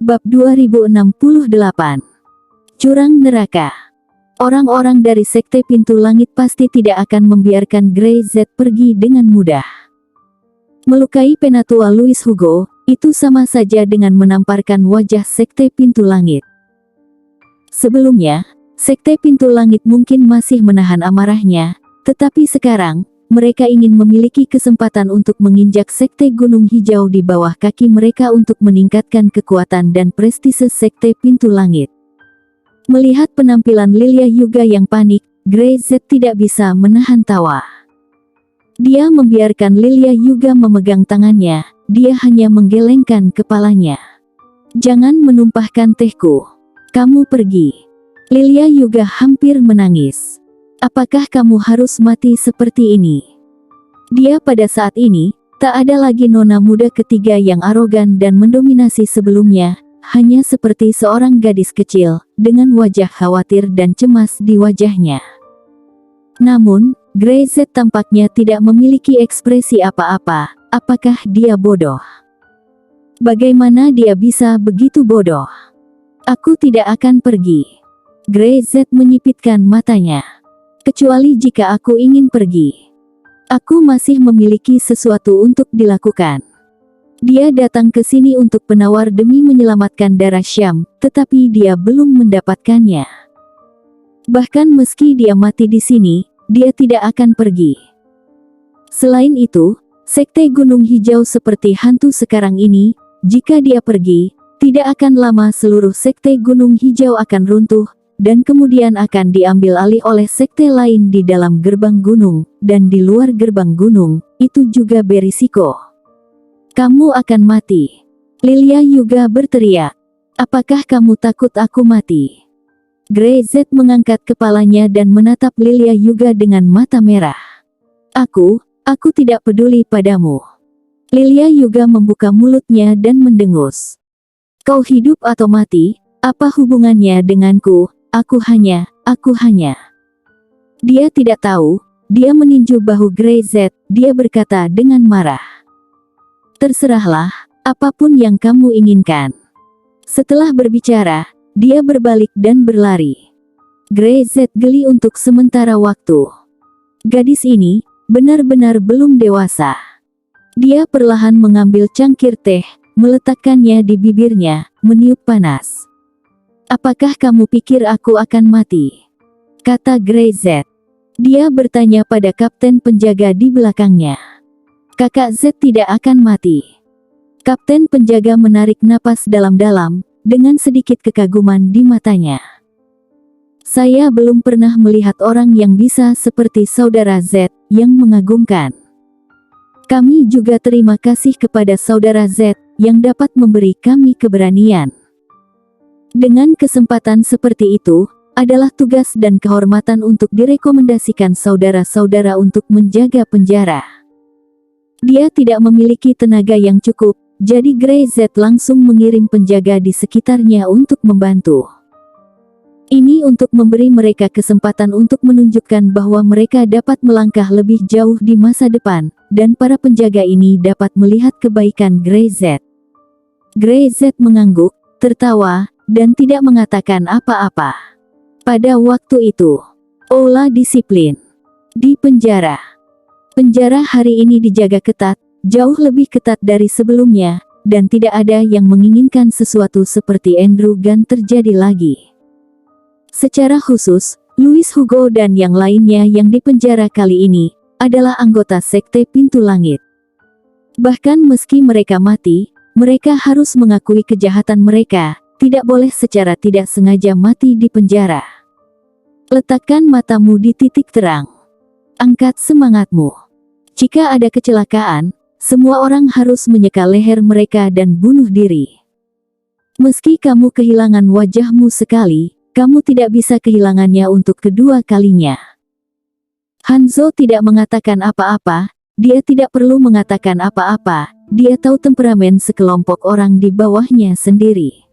Bab 2068. Curang neraka. Orang-orang dari Sekte Pintu Langit pasti tidak akan membiarkan Grey Z pergi dengan mudah. Melukai Penatua Louis Hugo, itu sama saja dengan menamparkan wajah Sekte Pintu Langit. Sebelumnya, Sekte Pintu Langit mungkin masih menahan amarahnya, tetapi sekarang, mereka ingin memiliki kesempatan untuk menginjak Sekte Gunung Hijau di bawah kaki mereka untuk meningkatkan kekuatan dan prestise Sekte Pintu Langit. Melihat penampilan Lilia Yuga yang panik, Grey Z tidak bisa menahan tawa. Dia membiarkan Lilia Yuga memegang tangannya, dia hanya menggelengkan kepalanya. "Jangan menumpahkan tehku. Kamu pergi." Lilia Yuga hampir menangis. "Apakah kamu harus mati seperti ini?" Dia pada saat ini, tak ada lagi nona muda ketiga yang arogan dan mendominasi sebelumnya, hanya seperti seorang gadis kecil, dengan wajah khawatir dan cemas di wajahnya. Namun, Grey Z tampaknya tidak memiliki ekspresi apa-apa. Apakah dia bodoh? Bagaimana dia bisa begitu bodoh? "Aku tidak akan pergi." Grey Z menyipitkan matanya. "Kecuali jika aku ingin pergi. Aku masih memiliki sesuatu untuk dilakukan." Dia datang ke sini untuk penawar demi menyelamatkan darah Syam, tetapi dia belum mendapatkannya. Bahkan meski dia mati di sini, dia tidak akan pergi. Selain itu, Sekte Gunung Hijau seperti hantu sekarang ini, jika dia pergi, tidak akan lama seluruh Sekte Gunung Hijau akan runtuh, dan kemudian akan diambil alih oleh sekte lain di dalam gerbang gunung, dan di luar gerbang gunung, itu juga berisiko. "Kamu akan mati." Lilia Yuga berteriak. "Apakah kamu takut aku mati?" Grey Z mengangkat kepalanya dan menatap Lilia Yuga dengan mata merah. Aku tidak peduli padamu." Lilia Yuga membuka mulutnya dan mendengus. "Kau hidup atau mati, apa hubungannya denganku? Aku hanya. Dia tidak tahu, dia meninju bahu Grey Z, dia berkata dengan marah. "Terserahlah, apapun yang kamu inginkan." Setelah berbicara, dia berbalik dan berlari. Grey Z geli untuk sementara waktu. Gadis ini, benar-benar belum dewasa. Dia perlahan mengambil cangkir teh, meletakkannya di bibirnya, meniup panas. "Apakah kamu pikir aku akan mati?" kata Grey Z. Dia bertanya pada kapten penjaga di belakangnya. "Kakak Z tidak akan mati." Kapten penjaga menarik napas dalam-dalam, dengan sedikit kekaguman di matanya. "Saya belum pernah melihat orang yang bisa seperti saudara Z, yang mengagumkan. Kami juga terima kasih kepada saudara Z, yang dapat memberi kami keberanian. Dengan kesempatan seperti itu, adalah tugas dan kehormatan untuk direkomendasikan saudara-saudara untuk menjaga penjara." Dia tidak memiliki tenaga yang cukup, jadi Grey Z langsung mengirim penjaga di sekitarnya untuk membantu. Ini untuk memberi mereka kesempatan untuk menunjukkan bahwa mereka dapat melangkah lebih jauh di masa depan, dan para penjaga ini dapat melihat kebaikan Grey Z. Grey Z mengangguk, tertawa, dan tidak mengatakan apa-apa. Pada waktu itu, Aula Disiplin di penjara. Penjara hari ini dijaga ketat, jauh lebih ketat dari sebelumnya, dan tidak ada yang menginginkan sesuatu seperti Andrew Gunn terjadi lagi. Secara khusus, Louis Hugo dan yang lainnya yang dipenjara kali ini, adalah anggota Sekte Pintu Langit. Bahkan meski mereka mati, mereka harus mengakui kejahatan mereka, tidak boleh secara tidak sengaja mati di penjara. Letakkan matamu di titik terang. Angkat semangatmu. Jika ada kecelakaan, semua orang harus menyeka leher mereka dan bunuh diri. Meski kamu kehilangan wajahmu sekali, kamu tidak bisa kehilangannya untuk kedua kalinya. Hanzo tidak mengatakan apa-apa, dia tidak perlu mengatakan apa-apa, dia tahu temperamen sekelompok orang di bawahnya sendiri.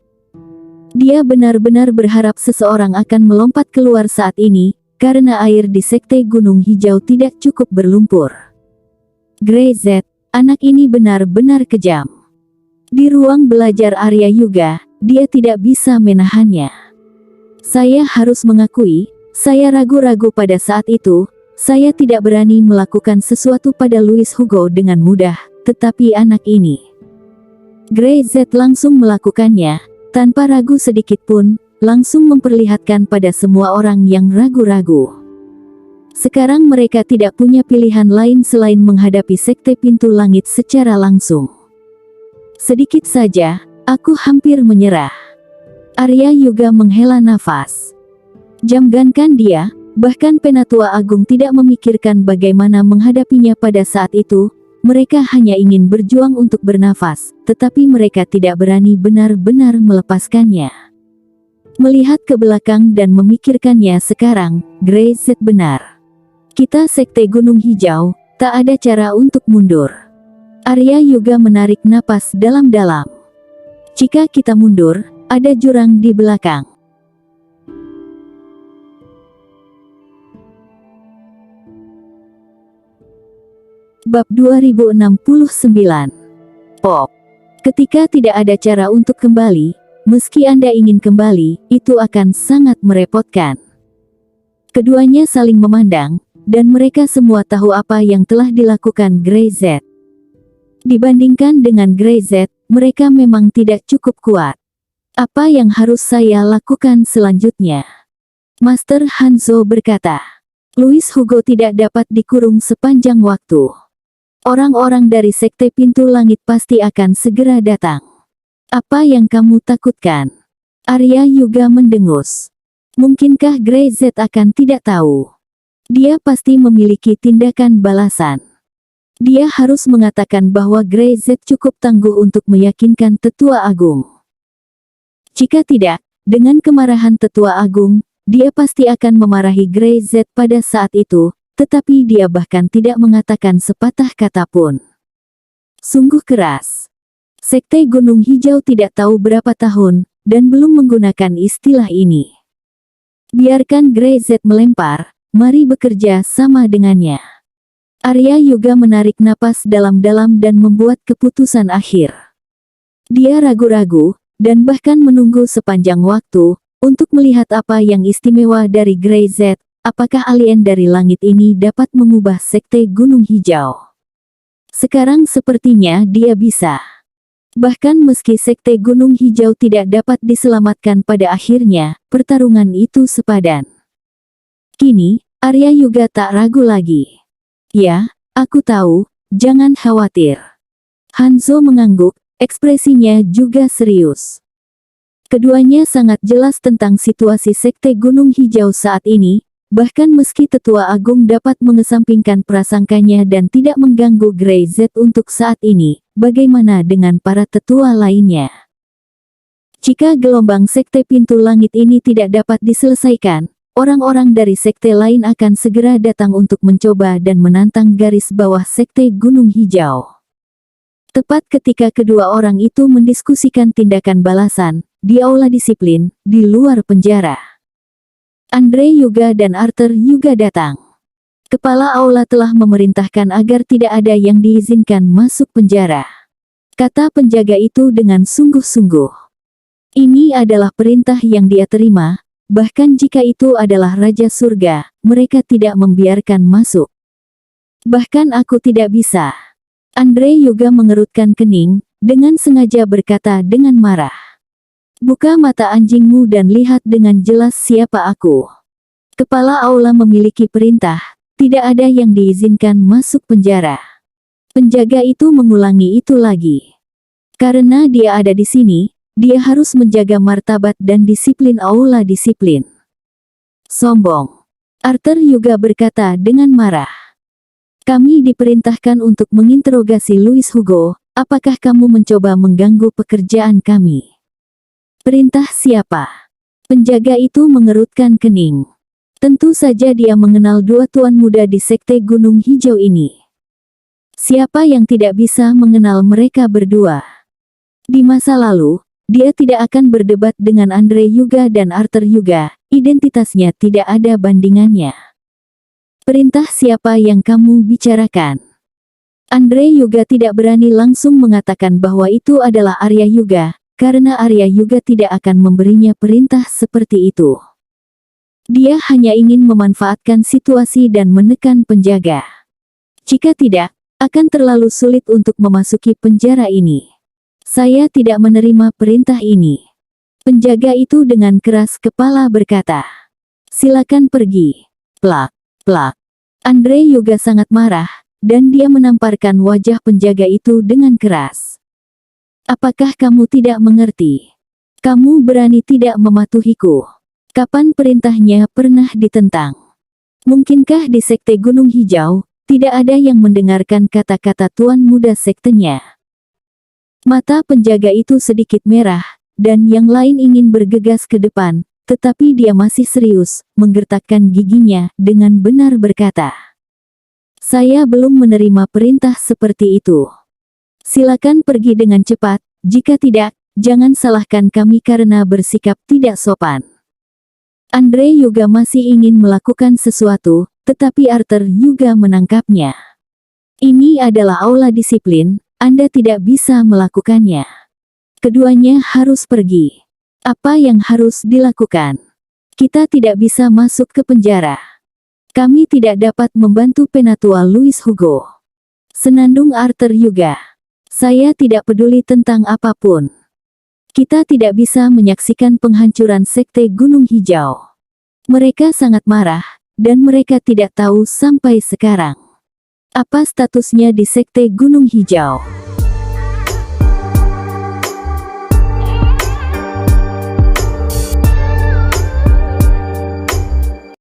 Dia benar-benar berharap seseorang akan melompat keluar saat ini, karena air di Sekte Gunung Hijau tidak cukup berlumpur. Grey Z, anak ini benar-benar kejam. Di ruang belajar Arya Yuga, dia tidak bisa menahannya. Saya harus mengakui, saya ragu-ragu pada saat itu. Saya tidak berani melakukan sesuatu pada Louis Hugo dengan mudah, tetapi anak ini. Grey Z langsung melakukannya, tanpa ragu sedikit pun, langsung memperlihatkan pada semua orang yang ragu-ragu. Sekarang mereka tidak punya pilihan lain selain menghadapi Sekte Pintu Langit secara langsung. Sedikit saja, aku hampir menyerah. Arya Yuga menghela nafas. Jamgankan dia, bahkan Penatua Agung tidak memikirkan bagaimana menghadapinya pada saat itu. Mereka hanya ingin berjuang untuk bernafas, tetapi mereka tidak berani benar-benar melepaskannya. Melihat ke belakang dan memikirkannya sekarang, Grey Z benar. Kita Sekte Gunung Hijau, tak ada cara untuk mundur. Arya Yuga menarik napas dalam-dalam. Jika kita mundur, ada jurang di belakang. Bab 2069. Pop. Ketika tidak ada cara untuk kembali, meski Anda ingin kembali, itu akan sangat merepotkan. Keduanya saling memandang, dan mereka semua tahu apa yang telah dilakukan Grey Z. Dibandingkan dengan Grey Z, mereka memang tidak cukup kuat. Apa yang harus saya lakukan selanjutnya? Master Hanzo berkata. Louis Hugo tidak dapat dikurung sepanjang waktu. Orang-orang dari Sekte Pintu Langit pasti akan segera datang. Apa yang kamu takutkan? Arya Yuga mendengus. Mungkinkah Grey Z akan tidak tahu? Dia pasti memiliki tindakan balasan. Dia harus mengatakan bahwa Grey Z cukup tangguh untuk meyakinkan Tetua Agung. Jika tidak, dengan kemarahan Tetua Agung, dia pasti akan memarahi Grey Z pada saat itu. Tetapi dia bahkan tidak mengatakan sepatah kata pun. Sungguh keras. Sekte Gunung Hijau tidak tahu berapa tahun, dan belum menggunakan istilah ini. Biarkan Grey Z melempar, mari bekerja sama dengannya. Arya Yuga menarik napas dalam-dalam dan membuat keputusan akhir. Dia ragu-ragu, dan bahkan menunggu sepanjang waktu, untuk melihat apa yang istimewa dari Grey Z. Apakah alien dari langit ini dapat mengubah Sekte Gunung Hijau? Sekarang sepertinya dia bisa. Bahkan meski Sekte Gunung Hijau tidak dapat diselamatkan pada akhirnya, pertarungan itu sepadan. Kini, Arya Yuga tak ragu lagi. Ya, aku tahu, jangan khawatir. Hanzo mengangguk, ekspresinya juga serius. Keduanya sangat jelas tentang situasi Sekte Gunung Hijau saat ini. Bahkan meski Tetua Agung dapat mengesampingkan prasangkanya dan tidak mengganggu Grey Z untuk saat ini, bagaimana dengan para tetua lainnya? Jika gelombang Sekte Pintu Langit ini tidak dapat diselesaikan, orang-orang dari sekte lain akan segera datang untuk mencoba dan menantang garis bawah Sekte Gunung Hijau. Tepat ketika kedua orang itu mendiskusikan tindakan balasan, di aula disiplin, di luar penjara. Andre Yuga dan Arthur Yuga datang. Kepala aula telah memerintahkan agar tidak ada yang diizinkan masuk penjara. Kata penjaga itu dengan sungguh-sungguh. Ini adalah perintah yang dia terima, bahkan jika itu adalah Raja Surga, mereka tidak membiarkan masuk. Bahkan aku tidak bisa. Andre Yuga mengerutkan kening, dengan sengaja berkata dengan marah. Buka mata anjingmu dan lihat dengan jelas siapa aku. Kepala aula memiliki perintah, tidak ada yang diizinkan masuk penjara. Penjaga itu mengulangi itu lagi. Karena dia ada di sini, dia harus menjaga martabat dan disiplin aula disiplin. Sombong. Arthur juga berkata dengan marah. Kami diperintahkan untuk menginterogasi Louis Hugo, apakah kamu mencoba mengganggu pekerjaan kami? Perintah siapa? Penjaga itu mengerutkan kening. Tentu saja dia mengenal dua tuan muda di Sekte Gunung Hijau ini. Siapa yang tidak bisa mengenal mereka berdua? Di masa lalu, dia tidak akan berdebat dengan Andre Yuga dan Arthur Yuga, identitasnya tidak ada bandingannya. Perintah siapa yang kamu bicarakan? Andre Yuga tidak berani langsung mengatakan bahwa itu adalah Arya Yuga, karena Arya Yuga tidak akan memberinya perintah seperti itu. Dia hanya ingin memanfaatkan situasi dan menekan penjaga. Jika tidak, akan terlalu sulit untuk memasuki penjara ini. Saya tidak menerima perintah ini. Penjaga itu dengan keras kepala berkata, "Silakan pergi." Plak, plak. Andre Yuga sangat marah, dan dia menamparkan wajah penjaga itu dengan keras. "Apakah kamu tidak mengerti? Kamu berani tidak mematuhiku? Kapan perintahnya pernah ditentang? Mungkinkah di Sekte Gunung Hijau, tidak ada yang mendengarkan kata-kata tuan muda sektenya?" Mata penjaga itu sedikit merah, dan yang lain ingin bergegas ke depan, tetapi dia masih serius, menggertakkan giginya, dengan benar berkata, "Saya belum menerima perintah seperti itu. Silakan pergi dengan cepat, jika tidak, jangan salahkan kami karena bersikap tidak sopan." Andre Yuga masih ingin melakukan sesuatu, tetapi Arthur Yuga menangkapnya. "Ini adalah aula disiplin, Anda tidak bisa melakukannya. Keduanya harus pergi." "Apa yang harus dilakukan? Kita tidak bisa masuk ke penjara. Kami tidak dapat membantu Penatua Luis Hugo," senandung Arthur Yuga. "Saya tidak peduli tentang apapun. Kita tidak bisa menyaksikan penghancuran Sekte Gunung Hijau." Mereka sangat marah, dan mereka tidak tahu sampai sekarang apa statusnya di Sekte Gunung Hijau.